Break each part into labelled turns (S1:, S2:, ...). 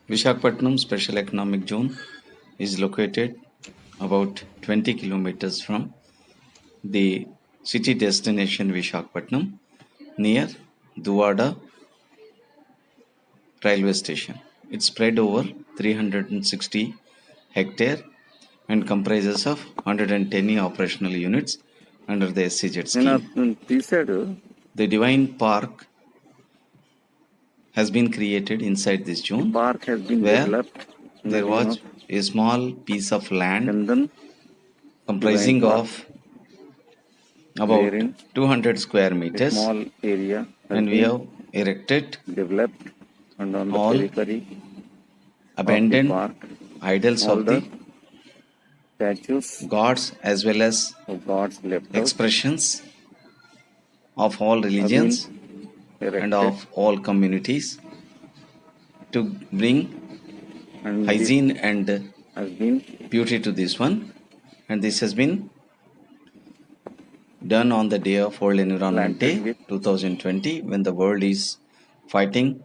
S1: Visakhapatnam Special Economic Zone is located about 20 kilometers from the city destination Visakhapatnam near Duvada railway station. It's spread over 360 hectare and comprises of 110 operational units under the SCZ scheme. The Divine Park has been created inside this zone,
S2: Park has been
S1: where
S2: developed.
S1: there was a small piece of land
S2: Chandan,
S1: comprising
S2: Divine
S1: of about
S2: wherein
S1: 200 square
S2: a
S1: meters,
S2: small area has
S1: and we
S2: been
S1: have erected
S2: developed, and on the
S1: all
S2: periphery of the
S1: abandoned
S2: park,
S1: idols
S2: all
S1: of the
S2: statues
S1: gods as well as
S2: of gods left out
S1: expressions of all
S2: have been
S1: religions
S2: erected,
S1: and of all communities to bring
S2: and
S1: hygiene
S2: this
S1: and
S2: has been
S1: beauty to this one. And this has been done on the day of World Environment
S2: planted
S1: Day
S2: with
S1: 2020, when the world is fighting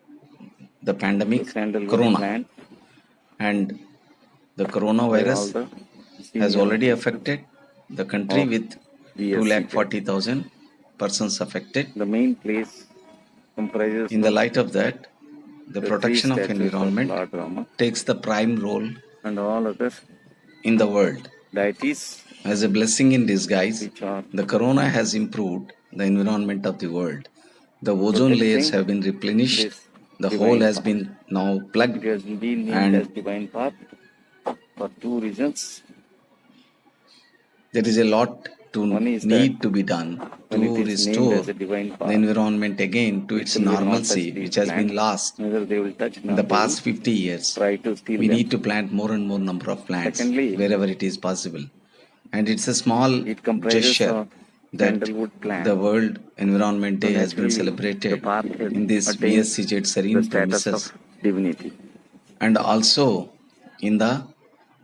S1: the
S2: the
S1: pandemic
S2: sandalwood
S1: corona,
S2: plant
S1: and the
S2: by all
S1: coronavirus
S2: the
S1: has
S2: senior
S1: already
S2: officers
S1: affected the country
S2: of
S1: with
S2: the SCZ.
S1: 240,000 persons affected.
S2: The main place comprises
S1: In the
S2: of
S1: light of that, the
S2: the three
S1: protection of
S2: statues of
S1: environment
S2: Lord Rama
S1: takes the prime role
S2: and all other
S1: in the world.
S2: deities
S1: As a blessing in disguise,
S2: which are
S1: the corona has improved the environment of the world. The ozone layers
S2: protecting
S1: have been replenished,
S2: this
S1: the hole
S2: divine
S1: has
S2: path.
S1: been now
S2: It
S1: plugged,
S2: has been named
S1: and
S2: as divine path for two reasons.
S1: there is a lot to
S2: One is
S1: need
S2: that
S1: to be done
S2: when it
S1: to
S2: is named
S1: restore
S2: as a divine
S1: the
S2: path,
S1: environment again to its
S2: people will not touch
S1: normalcy,
S2: these
S1: which has been
S2: plants,
S1: lost
S2: neither they will touch
S1: in
S2: nor
S1: the
S2: they will
S1: past 50 years.
S2: try to steal
S1: We
S2: them.
S1: need to plant more and more number of plants
S2: Secondly,
S1: wherever it is possible. And it's a small
S2: it comprises
S1: gesture
S2: of
S1: that
S2: sandalwood plant.
S1: the World Environment
S2: So
S1: Day has been
S2: naturally, the
S1: celebrated
S2: park has
S1: in this
S2: attained
S1: VSCZ
S2: the
S1: serene
S2: status
S1: premises,
S2: of divinity.
S1: and also in the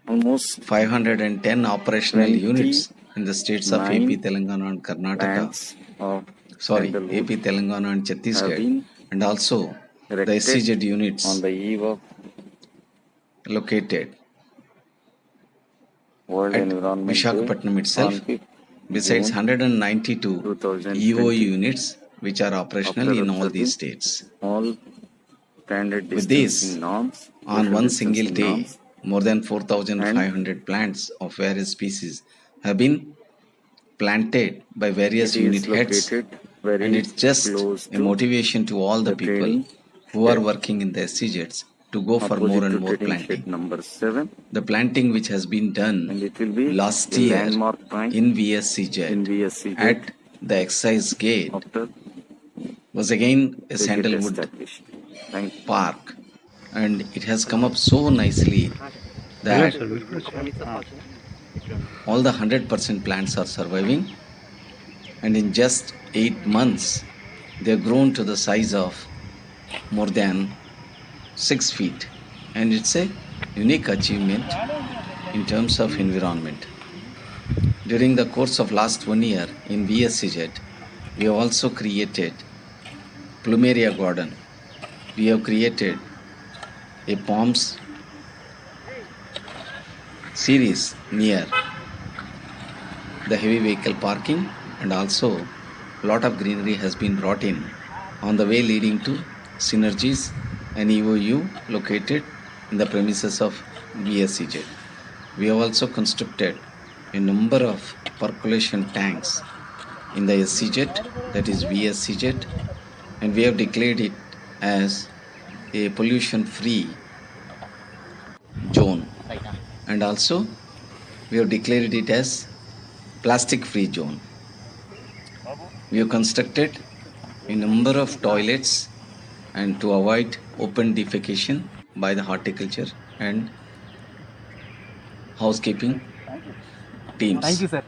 S2: Almost
S1: 510 operational units in the states of AP,
S2: 29
S1: Telangana and Karnataka,
S2: plants of
S1: sorry,
S2: sandalwood
S1: AP, Telangana and
S2: have
S1: Chhattisgarh,
S2: been
S1: and also the
S2: erected
S1: SCZ
S2: on
S1: units
S2: the eve of
S1: located
S2: World
S1: at
S2: Environment Day
S1: Visakhapatnam
S2: on
S1: itself,
S2: 5th
S1: besides
S2: June
S1: 192 EOU
S2: 2020.
S1: units which are operational
S2: After
S1: in all
S2: observing
S1: these states.
S2: all standard
S1: With
S2: distancing
S1: this,
S2: norms,
S1: on
S2: social
S1: one single
S2: distancing
S1: day,
S2: norms,
S1: more than
S2: and
S1: 4,500 plants of various species have been planted by various
S2: it is
S1: unit heads,
S2: located
S1: and
S2: very
S1: it's just
S2: close
S1: a
S2: to
S1: motivation to all the
S2: the
S1: people
S2: training
S1: who are
S2: shed,
S1: working in the SCZs to go for more
S2: opposite
S1: and
S2: to
S1: more
S2: trading shed
S1: planting.
S2: number 7,
S1: The planting which has been done
S2: and it will be
S1: last
S2: a
S1: year
S2: landmark point
S1: in
S2: in
S1: VSCZ
S2: VSCZ
S1: at the excise gate
S2: after
S1: was again a
S2: they get
S1: sandalwood
S2: established. Thank you.
S1: park, and it has come up so nicely that all the 100% plants are surviving, and in just 8 months they have grown to the size of more than 6 feet, and it's a unique achievement in terms of environment. During the course of last 1 year in VSCZ, we have also created Plumeria Garden. We have created a palms series near the heavy vehicle parking, and also a lot of greenery has been brought in on the way leading to Synergies, an EOU located in the premises of VSCZ. We have also constructed a number of percolation tanks in the SCZ, that is VSCZ, and we have declared it as a pollution free zone, and also we have declared it as plastic free zone. We have constructed a number of toilets and to avoid open defecation by the horticulture and housekeeping teams.
S3: Thank you, sir.